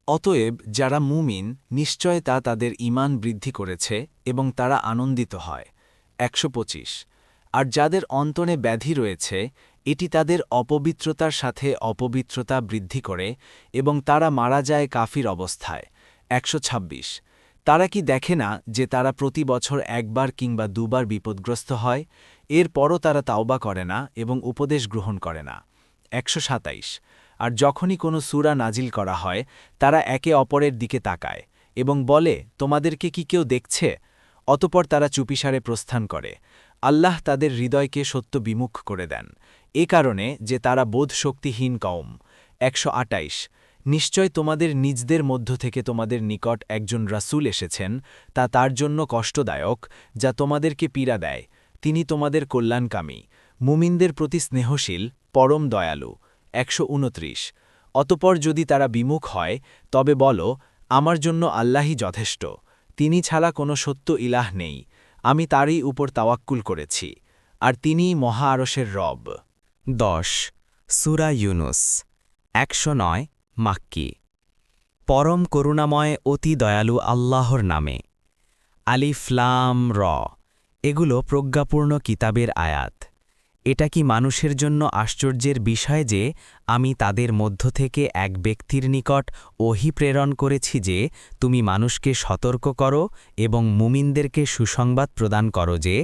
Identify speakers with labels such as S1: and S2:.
S1: অতএব যারা মুমিন নিশ্চয় তা তাদের ঈমান বৃদ্ধি করেছে এবং তারা আনন্দিত হয়। ১২৫ আর যাদের অন্তরে ব্যাধি রয়েছে এটি তাদের অপবিত্রতার সাথে অপবিত্রতা বৃদ্ধি করে এবং তারা মারা যায় কাফির অবস্থায়। ১২৬ তারা কি দেখে না যে তারা প্রতি বছর একবার কিংবা দুবার বিপদগ্রস্ত হয়, এরপরও তারা তাওবা করে না এবং উপদেশ গ্রহণ করে না। ১২৭ আর যখনই কোনো সূরা নাজিল করা হয় তারা একে অপরের দিকে তাকায় এবং বলে, তোমাদেরকে কি কেউ দেখছে? অতপর তারা চুপিসারে প্রস্থান করে। আল্লাহ তাদের হৃদয়কে সত্য বিমুখ করে দেন, এ কারণে যে তারা বোধশক্তিহীন কওম। ১২৮ নিশ্চয় তোমাদের নিজদের মধ্য থেকে তোমাদের নিকট একজন রাসূল এসেছেন, তা তার জন্য কষ্টদায়ক, যা তোমাদেরকে পীড়া দেয়। তিনি তোমাদের কল্যাণকামী, মুমিনদের প্রতি স্নেহশীল, পরম দয়ালু। ১২৯ অতপর যদি তারা বিমুখ হয় তবে বলো, আমার জন্য আল্লাহই যথেষ্ট, তিনি ছাড়া কোনো সত্য ইলাহ নেই, আমি তারই উপর তাওয়াক্কুল করেছি, আর তিনিই মহা আরশের রব।
S2: ১০ সূরা ইউনুস ১০৯ মাক্কি। পরম করুণাময় অতি দয়ালু আল্লাহর নামে। আলিফ লাম র এগুলো প্রজ্ঞাপূর্ণ কিতাবের আয়াত। এটা কি মানুষের জন্য আশ্চর্যের বিষয় যে আমি তাদের মধ্য থেকে এক ব্যক্তির নিকট ওহী প্রেরণ করেছি যে তুমি মানুষকে সতর্ক করো এবং মুমিনদেরকে সুসংবাদ প্রদান করো যে